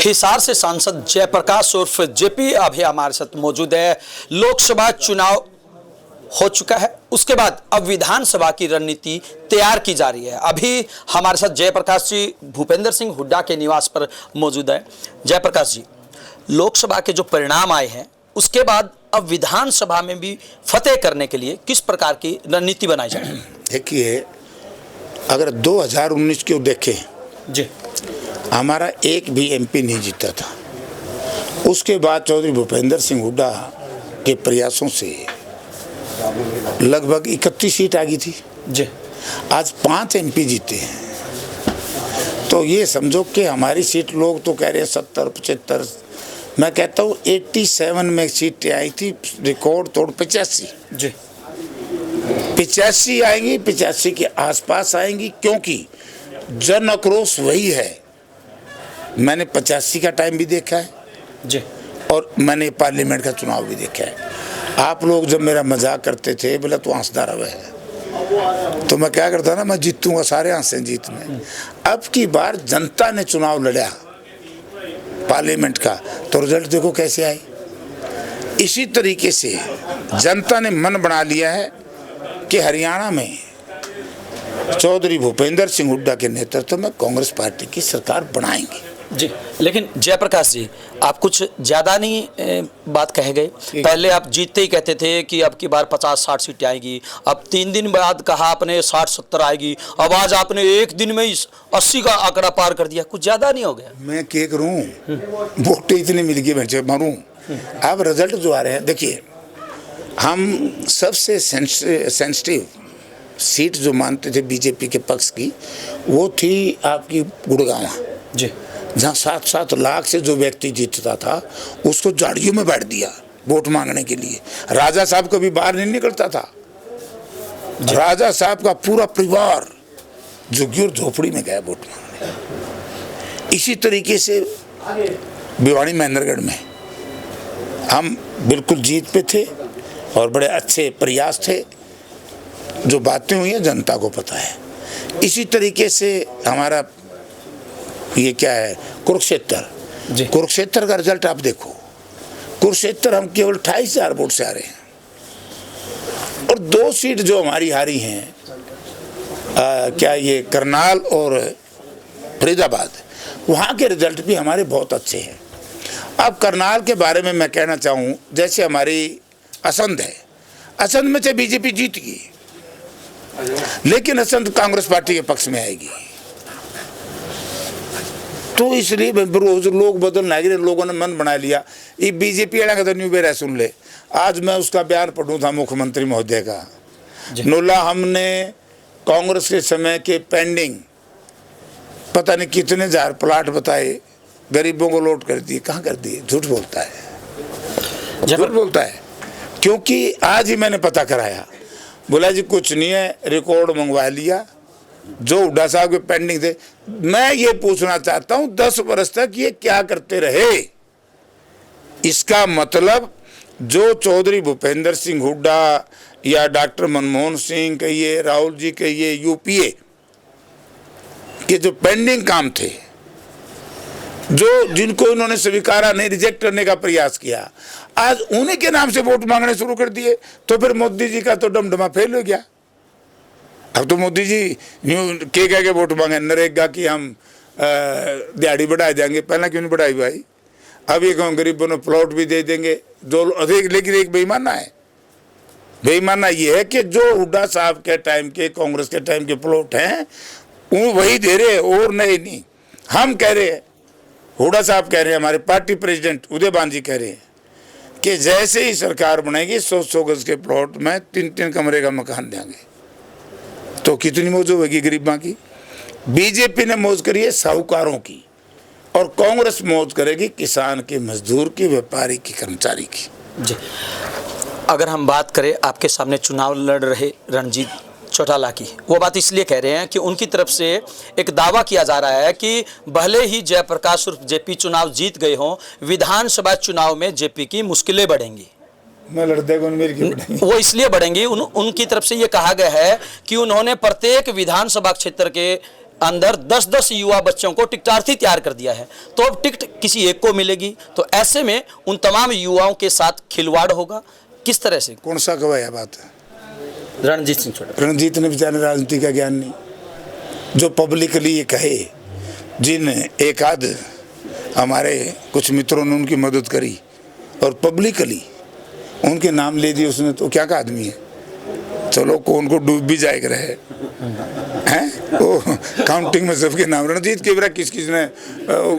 हिसार से सांसद जयप्रकाश उर्फ जेपी अभी हमारे साथ मौजूद है। लोकसभा चुनाव हो चुका है, उसके बाद अब विधानसभा की रणनीति तैयार की जा रही है। अभी हमारे साथ जयप्रकाश जी भूपेंद्र सिंह हुड्डा के निवास पर मौजूद है। जयप्रकाश जी, लोकसभा के जो परिणाम आए हैं उसके बाद अब विधानसभा में भी फतेह करने के लिए किस प्रकार की रणनीति बनाई जाएगी? देखिए, अगर 2019 को देखें जी, हमारा एक भी एमपी नहीं जीता था। उसके बाद चौधरी भूपेंद्र सिंह हुड्डा के प्रयासों से लगभग 31 सीट आ गई थी जी। आज 5 एमपी जीते हैं। तो ये समझो कि हमारी सीट, लोग तो कह रहे हैं 70 75, मैं कहता हूँ 87 में सीटें आई थी, रिकॉर्ड तोड़ 85 जी 85 आएंगी, 85 के आसपास आएंगी, क्योंकि जन आक्रोश वही है। मैंने 85 का टाइम भी देखा है जी, और मैंने पार्लियामेंट का चुनाव भी देखा है। आप लोग जब मेरा मजाक करते थे, बोला तो हंसदा रहे है, तो मैं क्या करता ना, मैं जीतूंगा, सारे हंसे जीत में। अब की बार जनता ने चुनाव लड़ा पार्लियामेंट का, तो रिजल्ट देखो कैसे आए। इसी तरीके से जनता ने मन बना लिया है कि हरियाणा में चौधरी भूपेंद्र सिंह हुड्डा के नेतृत्व में कांग्रेस पार्टी की सरकार बनाएंगे। जी। लेकिन जयप्रकाश जी, आप कुछ ज़्यादा नहीं बात कह गए। पहले आप जीतते ही कहते थे कि अब की बार 50-60 सीटें आएगी, अब 3 दिन बाद कहा आपने 60-70 आएगी, अब आज आपने एक दिन में 80 का आंकड़ा पार कर दिया। कुछ ज़्यादा नहीं हो गया? मैं क्या करूँ, वोटें इतनी मिल गई, मैं मरूँ। अब रिजल्ट जो आ रहे हैं, देखिए, हम सबसे सेंसिटिव सीट जो मानते थे बीजेपी के पक्ष की, वो थी आपकी गुड़गांव जी, जहाँ 7-7 लाख से जो व्यक्ति जीतता था उसको झाड़ियों में बैठ दिया वोट मांगने के लिए। राजा साहब कभी बाहर नहीं निकलता था। राजा साहब का पूरा परिवार झुग्गी और झोपड़ी में गया वोट मांगने। इसी तरीके से भिवानी महेंद्रगढ़ में हम बिल्कुल जीत पे थे और बड़े अच्छे प्रयास थे। जो बातें हुई हैं जनता को पता है। इसी तरीके से हमारा ये क्या है, कुरुक्षेत्र। कुरुक्षेत्र का रिजल्ट आप देखो, कुरुक्षेत्र हम केवल 28,000 वोट से आ रहे हैं। और 2 सीट जो हमारी हारी हैं, क्या ये करनाल और फरीदाबाद, वहाँ के रिजल्ट भी हमारे बहुत अच्छे हैं। अब करनाल के बारे में मैं कहना चाहूँ, जैसे हमारी असंध है, असंध में से बीजेपी जीत गई, लेकिन असंध कांग्रेस पार्टी के पक्ष में आएगी। तो इसलिए रोज लोग बदलना है, लोगों ने मन बना लिया। ये बीजेपी वाला का तो न्यू बेरा सुन ले। आज मैं उसका बयान पढ़ूं था मुख्यमंत्री महोदय का, नोला हमने कांग्रेस के समय के पेंडिंग पता नहीं कितने 1000 प्लाट बताए, गरीबों को लौट कर दिए। कहाँ कर दिए? झूठ बोलता है, झूठ बोलता है। क्योंकि आज ही मैंने पता कराया, बोला जी कुछ नहीं है, रिकॉर्ड मंगवा लिया जो हुड्डा साहब के पेंडिंग थे। मैं ये पूछना चाहता हूं 10 वर्ष तक ये क्या करते रहे? इसका मतलब जो चौधरी भूपेंद्र सिंह हुड्डा या डॉक्टर मनमोहन सिंह कहिए, राहुल जी कहिए, यूपीए के जो पेंडिंग काम थे, जो जिनको इन्होंने स्वीकारा नहीं, रिजेक्ट करने का प्रयास किया, आज उन्हीं के नाम से वोट मांगने शुरू कर दिए। तो फिर मोदी जी का तो डमडमा फेल हो गया। अब तो मोदी जी कह के वोट मांगे, नरेगा की हम दिहाड़ी बढ़ाए देंगे। पहले क्यों नहीं बढ़ाई भाई? अब ये कहूँ गरीबों को प्लॉट भी दे देंगे जो अधिक। लेकिन एक बेईमाना है, बेईमाना ये है कि जो हुड्डा साहब के टाइम के, कांग्रेस के टाइम के प्लॉट हैं वो वही दे रहे, और नहीं। हम कह रहे हैं, हुड्डा साहब कह रहे हैं, हमारे पार्टी प्रेसिडेंट उदयभान जी कह रहे हैं कि जैसे ही सरकार बनेगी 100-100 गज के प्लॉट में 3-3 कमरे का मकान देंगे। तो कितनी मौज होगी गरीबों की? बीजेपी ने मौज करी है साहूकारों की, और कांग्रेस मौज करेगी किसान की, मजदूर की, व्यापारी की, कर्मचारी की। जी, अगर हम बात करें आपके सामने चुनाव लड़ रहे रणजीत चौटाला की, वो बात इसलिए कह रहे हैं कि उनकी तरफ से एक दावा किया जा रहा है कि भले ही जयप्रकाश उर्फ जेपी चुनाव जीत गए हों, विधानसभा चुनाव में जेपी की मुश्किलें बढ़ेंगी। मैं लड़ते को मेरी क्यों बढ़ेंगी? वो इसलिए बढ़ेंगी, उनकी तरफ से ये कहा गया है कि उन्होंने प्रत्येक विधानसभा क्षेत्र के अंदर 10-10 युवा बच्चों को टिकटार्थी तैयार कर दिया है, तो अब टिकट किसी एक को मिलेगी, तो ऐसे में उन तमाम युवाओं के साथ खिलवाड़ होगा। किस तरह से? कौन सा गवाया बात है? रणजीत सिंह छोटा। रणजीत ने बेचारे राजनीति का ज्ञान नहीं, जो पब्लिकली ये कहे, जिन एक आध हमारे कुछ मित्रों ने उनकी मदद करी और पब्लिकली उनके नाम ले दिए उसने, तो क्या का आदमी है? चलो कौन को डूब भी जाएगा रहे हैं वो काउंटिंग में सबके नाम। रणजीत के बेरा किस किस ने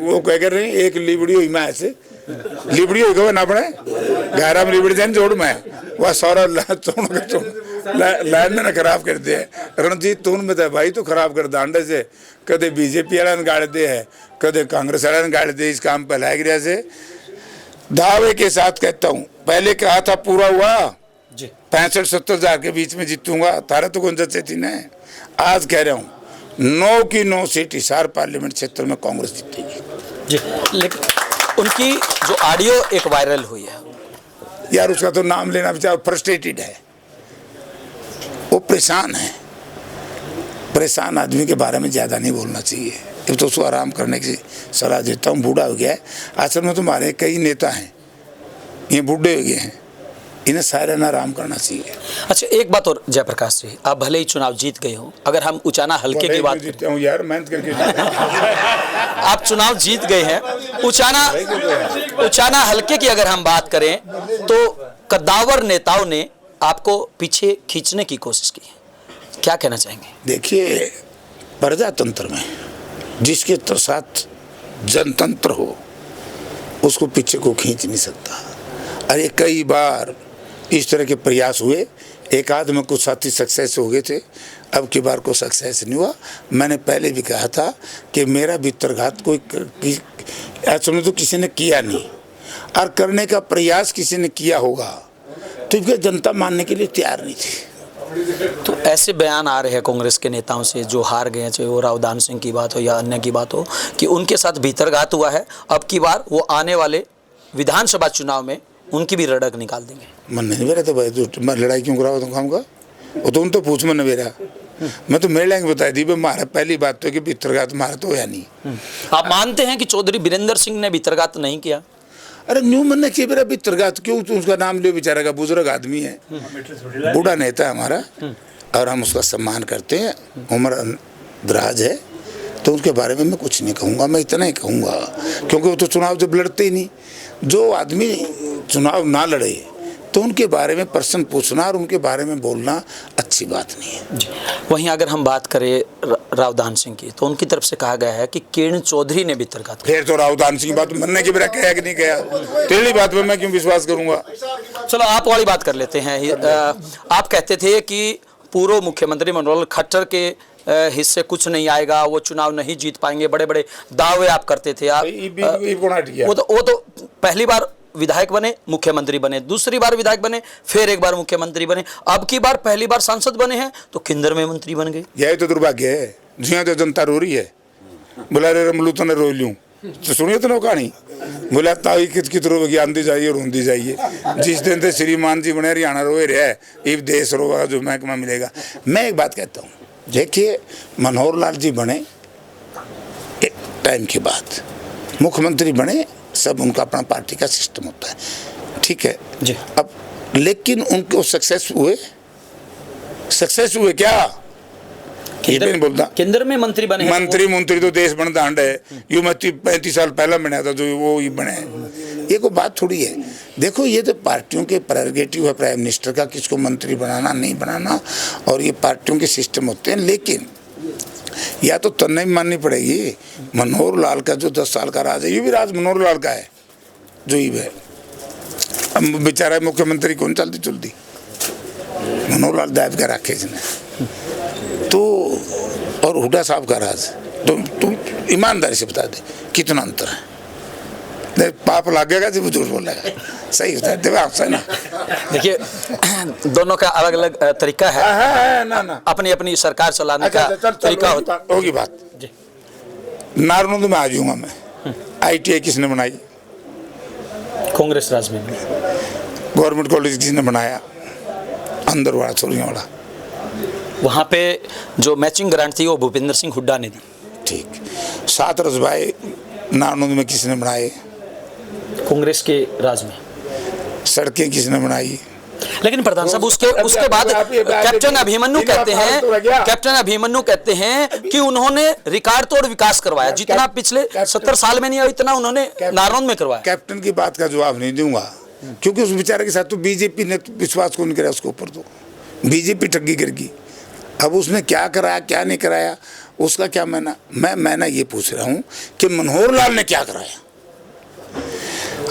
वो कह कर रहे एक लिबड़ी हुई मैं ऐसे लिबड़ी हो गए ना पड़े 11 में लिबड़ी जान जोड़ में वह सारा लाइन में खराब कर दिया। रणजीत तो उनमें था भाई, तो खराब कर दांडे से कदे बीजेपी वाला ने गाड़ दे है, कदे कांग्रेस वाला ने गाड़ दे। इस काम पर लाया गया से दावे के साथ कहता हूँ, पहले कहा था पूरा हुआ 65-70 हजार के बीच में जीतूंगा, तारा तो कौन जचे थी न। आज कह रहा हूँ 9 की 9 सीट हिसार पार्लियामेंट क्षेत्र में कांग्रेस जीतेगी जी। लेकिन उनकी जो ऑडियो एक वायरल हुई है यार, उसका तो नाम लेना बेचारा फ्रस्ट्रेटेड है, वो परेशान है। परेशान आदमी के बारे में ज़्यादा नहीं बोलना चाहिए, अब तो उसको आराम करने की सलाह देता हूँ। बूढ़ा हो गया है, असल में तुम्हारे कई नेता हैं ये बूढ़े हो गए हैं, इन्हें सारे ना आराम करना चाहिए। अच्छा, एक बात और जयप्रकाश जी, आप भले ही चुनाव जीत गए हो, अगर हम उचाना हल्के की बात जीतता हूँ यार, मेहनत करके आप चुनाव जीत गए हैं, उचाना हल्के की अगर हम बात करें तो कद्दावर नेताओं ने आपको पीछे खींचने की कोशिश की है, क्या कहना चाहेंगे? देखिए, प्रजातंत्र में जिसके साथ जनतंत्र हो उसको पीछे को खींच नहीं सकता। अरे कई बार इस तरह के प्रयास हुए, एक आध में कुछ साथी सक्सेस हो गए थे, अब की बार को सक्सेस नहीं हुआ। मैंने पहले भी कहा था कि मेरा भीतरघात कोई ऐसा तो किसी ने किया नहीं, और करने का प्रयास किसी ने किया होगा तो इसको जनता मानने के लिए तैयार नहीं थी। तो ऐसे बयान आ रहे हैं कांग्रेस के नेताओं से जो हार गए हैं, चाहे वो रावदान सिंह की बात हो या अन्य की बात हो, कि उनके साथ भीतरघात हुआ है, अब की बार वो आने वाले विधानसभा चुनाव में उनकी भी रड़क निकाल देंगे। मन नहीं मेरा तो भाई, तो मैं लड़ाई क्यों कराओ तुम खाऊंगा वो तो उन तो पूछ मन मेरा, मैं तो मेरे लाइन बताई थी मारा। पहली बात तो कि भीतरघात मारा तो या नहीं। आप मानते हैं कि चौधरी वीरेंद्र सिंह ने भीतरघात नहीं किया? अरे न्यू मन ने किया मेरा भीतरघात क्यों? तो उसका नाम लियो, बेचारा का बुजुर्ग आदमी है, बूढ़ा नेता है हमारा, और हम उसका सम्मान करते हैं, उम्र दराज है, तो उसके बारे में मैं कुछ नहीं कहूँगा। मैं इतना ही कहूँगा क्योंकि वो तो चुनाव जब लड़ते ही नहीं। जो आदमी चुनाव ना लड़े तो उनके बारे में प्रश्न पूछना और उनके बारे में बोलना अच्छी बात नहीं है। वहीं अगर हम बात करें रावदान सिंह की, तो उनकी तरफ से कहा गया है कि किरण चौधरी ने भीतरघात किया। फिर तो रावदान सिंह की बात मनने की मेरा कहा कि नहीं कहा, तेरी बात में मैं क्यों विश्वास करूँगा? चलो आप वाली बात कर लेते हैं। आप कहते थे कि पूर्व मुख्यमंत्री मनोहर खट्टर के हिस्से कुछ नहीं आएगा, वो चुनाव नहीं जीत पाएंगे, बड़े बड़े दावे आप करते थे। आप वो तो पहली बार विधायक बने, मुख्यमंत्री बने, दूसरी बार विधायक बने, फिर एक बार मुख्यमंत्री बने, अब की बार पहली बार सांसद बने हैं तो किंदर में मंत्री बन गए। यही तो दुर्भाग्य है, जिया तो जनता रो रही है। बोला रे रमलू तो ने रो लूँ, तो सुनिए तो कहानी, बोला ताई कित रोगी आंदी जाइए और रोंदी जाइए। जिस दिन से श्रीमान जी बने हरियाणा रोए रहे, ये देश रोगा जो महकमा मिलेगा। मैं एक बात कहता हूँ, देखिए मनोहर लाल जी बने एक टाइम के बाद, मुख्यमंत्री बने, सब उनका अपना पार्टी का सिस्टम होता है, ठीक है जी। अब लेकिन उनको सक्सेस हुए क्या? ये भी नहीं बोलता। केंद्र में मंत्री बने, मंत्री तो देश बन दांड है, यू मैं 35 साल पहला बना था जो वो ही बने। ये कोई बात थोड़ी है। देखो ये तो पार्टियों के प्रेरोगेटिव है प्राइम मिनिस्टर का, किसको मंत्री बनाना नहीं बनाना, और ये पार्टियों के सिस्टम होते हैं। लेकिन या तो तन्ने माननी पड़ेगी, मनोहर लाल का जो 10 साल का राज है, ये भी राज मनोहर लाल का है जो ही है। अब बेचारा मुख्यमंत्री कौन चलती मनोहर लाल दायब का रखे इसने तो, और हुड्डा साहब का राज तो तुम ईमानदारी से बता दे कितना अंतर है। पाप लागेगा जब झूठ बोलेगा, सही होता है आपसे ना। देखिए दोनों का अलग अलग तरीका है, ना अपनी अपनी सरकार चलाने का तरीका होगी बात जी। नारनौंद में आ जाऊंगा मैं। ITI किसने बनाई? कांग्रेस राज में। गवर्नमेंट कॉलेज किसने बनाया? अंदर वाला छोरियों वाला। वहाँ पे जो मैचिंग ग्रांट थी वो भूपेंद्र सिंह हुड्डा ने दी। ठीक। 7 रसबाई नानोद में किसने बनाए? कांग्रेस के राज में। सड़कें किसने बनाई? लेकिन प्रधान साहब उसके बाद कैप्टन अभिमन्यु कहते हैं कि उन्होंने रिकॉर्ड तोड़ विकास करवाया, जितना पिछले 70 साल में नहीं हुआ इतना उन्होंने नारनौंद में करवाया। कैप्टन की बात का जवाब नहीं दूंगा, क्योंकि उस बेचारे के साथ तो बीजेपी ने विश्वास को नहीं कराया, उसके ऊपर तो बीजेपी ठगी करेगी। अब उसने क्या कराया क्या नहीं कराया उसका क्या मैं ये पूछ रहा हूँ कि मनोहर लाल ने क्या कराया?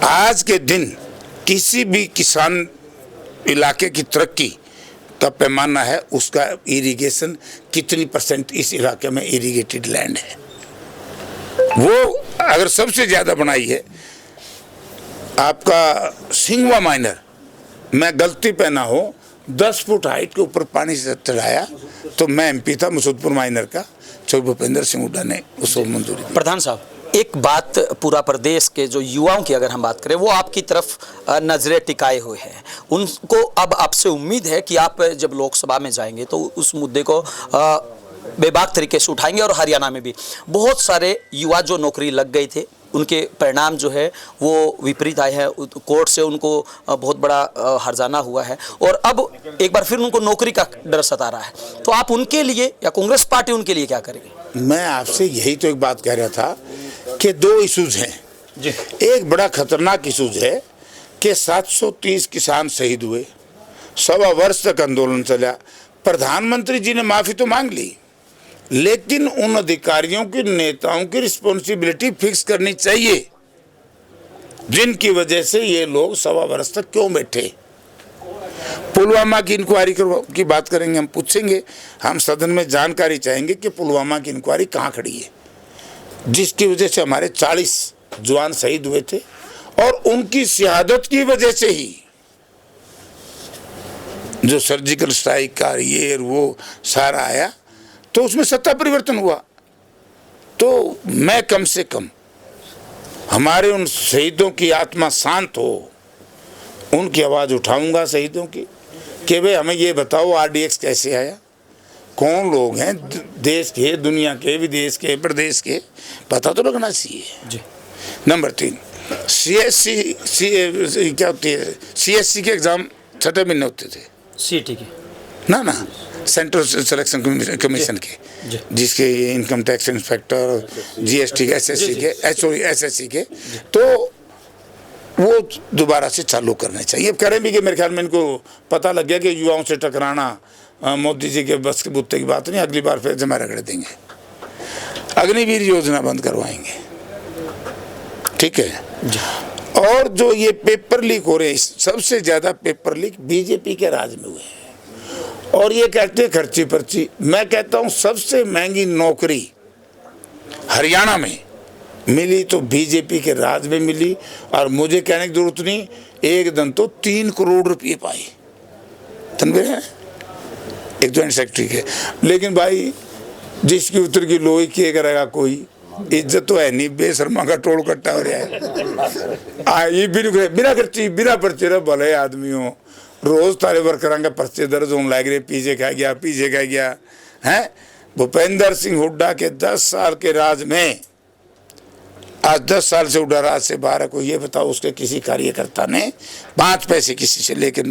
आज के दिन किसी भी किसान इलाके की तरक्की का पैमाना है उसका इरिगेशन कितनी % इस इलाके में इरिगेटेड लैंड है। वो अगर सबसे ज़्यादा बनाई है आपका सिंगवा माइनर, मैं गलती पे ना हो 10 फुट हाइट के ऊपर पानी से चढ़ाया तो मैं MP था मुसद्दपुर माइनर का, भूपेंद्र सिंह हुड्डा ने उसको मंजूरी दी। प्रधान साहब एक बात, पूरा प्रदेश के जो युवाओं की अगर हम बात करें वो आपकी तरफ नजरें टिकाए हुए हैं, उनको अब आपसे उम्मीद है कि आप जब लोकसभा में जाएंगे तो उस मुद्दे को बेबाक तरीके से उठाएंगे। और हरियाणा में भी बहुत सारे युवा जो नौकरी लग गए थे उनके परिणाम जो है वो विपरीत आए हैं, कोर्ट से उनको बहुत बड़ा हर्जाना हुआ है और अब एक बार फिर उनको नौकरी का डर सता रहा है, तो आप उनके लिए या कांग्रेस पार्टी उनके लिए क्या करेगी? मैं आपसे यही तो एक बात कह रहा था कि 2 इशूज हैं जी। एक बड़ा खतरनाक इशूज है कि 730 किसान शहीद हुए, 1.25 वर्ष तक आंदोलन चला, प्रधानमंत्री जी ने माफी तो मांग ली, लेकिन उन अधिकारियों की नेताओं की रिस्पॉन्सिबिलिटी फिक्स करनी चाहिए जिनकी वजह से ये लोग 1.25 वर्ष तक क्यों बैठे। पुलवामा की इंक्वायरी की बात करेंगे, हम पूछेंगे, हम सदन में जानकारी चाहेंगे कि पुलवामा की इंक्वायरी कहाँ खड़ी है, जिसकी वजह से हमारे 40 जवान शहीद हुए थे और उनकी शहादत की वजह से ही जो सर्जिकल स्ट्राइक का ये वो सारा आया तो उसमें सत्ता परिवर्तन हुआ। तो मैं कम से कम हमारे उन शहीदों की आत्मा शांत हो, उनकी आवाज़ उठाऊंगा शहीदों की कि भाई हमें ये बताओ RDX कैसे आया, कौन लोग हैं देश के, दुनिया के, विदेश के, प्रदेश के, पता तो लगना चाहिए। नंबर 3 क्या होती है, CSC के एग्जाम 6 महीने होते थे, CT के ना सेंट्रल सिलेक्शन कमीशन के, जिसके इनकम टैक्स इंस्पेक्टर, GST के, SSC के, तो वो दोबारा से चालू करने चाहिए। अब करें भी कि मेरे ख्याल में इनको पता लग गया कि युवाओं से टकराना मोदी जी के बस के बुत्ते की बात नहीं, अगली बार फिर जमा रगड़ देंगे, अग्निवीर योजना बंद करवाएंगे, ठीक है। और जो ये पेपर लीक हो रहे हैं, सबसे ज़्यादा पेपर लीक बीजेपी के राज में हुए हैं और ये कहते हैं खर्ची पर्ची। मैं कहता हूँ सबसे महंगी नौकरी हरियाणा में मिली तो बीजेपी के राज में मिली, और मुझे कहने की जरूरत नहीं, एक दिन तो 3 करोड़ रुपये पाए तनख्वाह है एक जॉइंट सेक्रेटरी के। लेकिन भाई जिसकी उतर की लोही किए करेगा कोई, इज्जत तो है नहीं, बेशर्मा का टोल कट्टा हो रहा है। ये बिना खर्ची बिना पर्चे रे भले आदमी हो, रोज तारे वर्करां का पर्चे दर्ज होने लग रहे, पीछे खा गया है। भूपेंद्र सिंह हुड्डा के 10 साल के राज में आज 10 साल से हुड्डा राज से बाहर है, को ये बताओ उसके किसी कार्यकर्ता ने 5 पैसे किसी से लेकर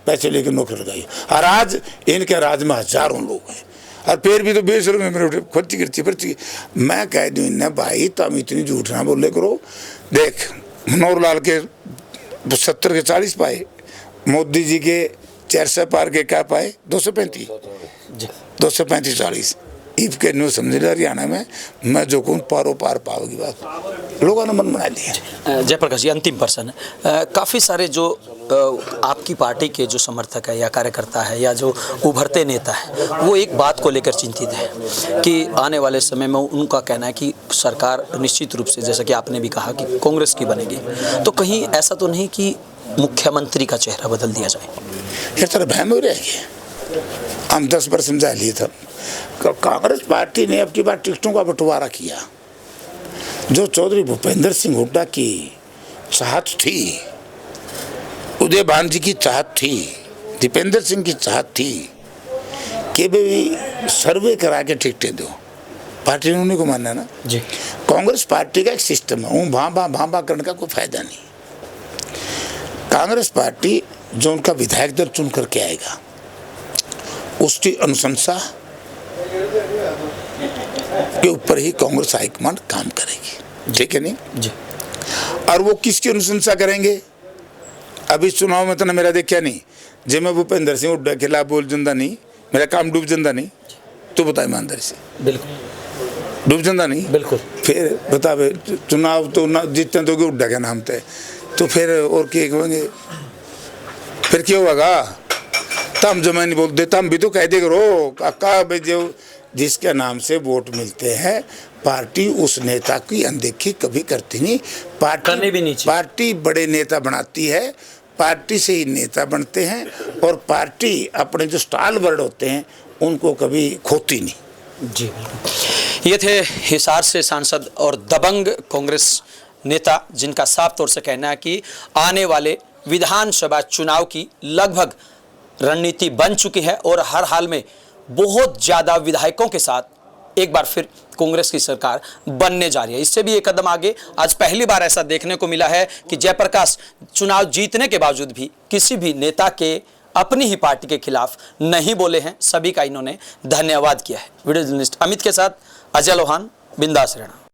पैसे लेकर नौकरी लगाई। और आज इनके राज में हजारों लोग हैं और फिर भी तो बेशर्म में मेरे खर्ची करती पर्ची। मैं कह दूँ इन्हें भाई तुम इतनी झूठ ना बोले करो। देख मनोहर लाल के 70 के 40 पाए, मोदी जी के 400 पार के क्या पाए, 235 40 ईब के न्यूज समझ लिया। हरियाणा में मैं जो कहूँ पारो पार पाओगी बात, लोगों ने मन बना लिया। जयप्रकाश जी, अंतिम प्रश्न, काफ़ी सारे जो आपकी पार्टी के जो समर्थक है या कार्यकर्ता है या जो उभरते नेता है वो एक बात को लेकर चिंतित है कि आने वाले समय में उनका कहना है कि सरकार निश्चित रूप से, जैसा कि आपने भी कहा कि कांग्रेस की बनेगी, तो कहीं ऐसा तो नहीं कि मुख्यमंत्री का चेहरा बदल दिया जाए? ये तरह बहम हो रहेगी। हम 10 बार समझा लिए था, कांग्रेस पार्टी ने अब की बार टिकटों का बंटवारा किया। जो चौधरी भूपेंद्र सिंह हुड्डा की चाहत थी, उदय भान जी की चाहत थी, दीपेंद्र सिंह की चाहत थी कि भाई सर्वे करा के टिकटें दो, पार्टी ने उन्हीं को मानना है ना जी। कांग्रेस पार्टी का एक सिस्टम है, वो भां करने का कोई फायदा नहीं। कांग्रेस पार्टी जो उनका विधायक दल चुन करके आएगा उसकी अनुशंसा के ऊपर ही कांग्रेस हाईकमान काम करेगी, ठीक है नहीं जी। और वो किसकी अनुशंसा करेंगे? अभी चुनाव में तो ना मेरा देखा नहीं, जब मैं भूपेंद्र सिंह हुड्डा के खिलाफ बोल जंदा नहीं, मेरा काम डूब जंदा नहीं, तो बता ईमानदारी से बिल्कुल डूब जंदा नहीं। बिल्कुल। फिर बता चुनाव तो ना जीतने दोगे हुड्डा के नाम पे, तो फिर और क्या कहेंगे? फिर क्या होगा? तम जो मैं नहीं बोल देता, हम भी तो कह दे करो काका भाई, जो जिसके नाम से वोट मिलते हैं पार्टी उस नेता की अनदेखी कभी करती नहीं। करनी भी नहीं चाहिए। पार्टी बड़े नेता बनाती है, पार्टी से ही नेता बनते हैं, और पार्टी अपने जो स्टाल वर्ड होते हैं उनको कभी खोती नहीं। जी। ये थे हिसार से सांसद और दबंग कांग्रेस नेता, जिनका साफ तौर से कहना है कि आने वाले विधानसभा चुनाव की लगभग रणनीति बन चुकी है और हर हाल में बहुत ज़्यादा विधायकों के साथ एक बार फिर कांग्रेस की सरकार बनने जा रही है। इससे भी एक कदम आगे आज पहली बार ऐसा देखने को मिला है कि जयप्रकाश चुनाव जीतने के बावजूद भी किसी भी नेता के अपनी ही पार्टी के खिलाफ नहीं बोले हैं। सभी का इन्होंने धन्यवाद किया है। वीडियो जर्नलिस्ट अमित के साथ अजय लोहान, बिंदास रहना।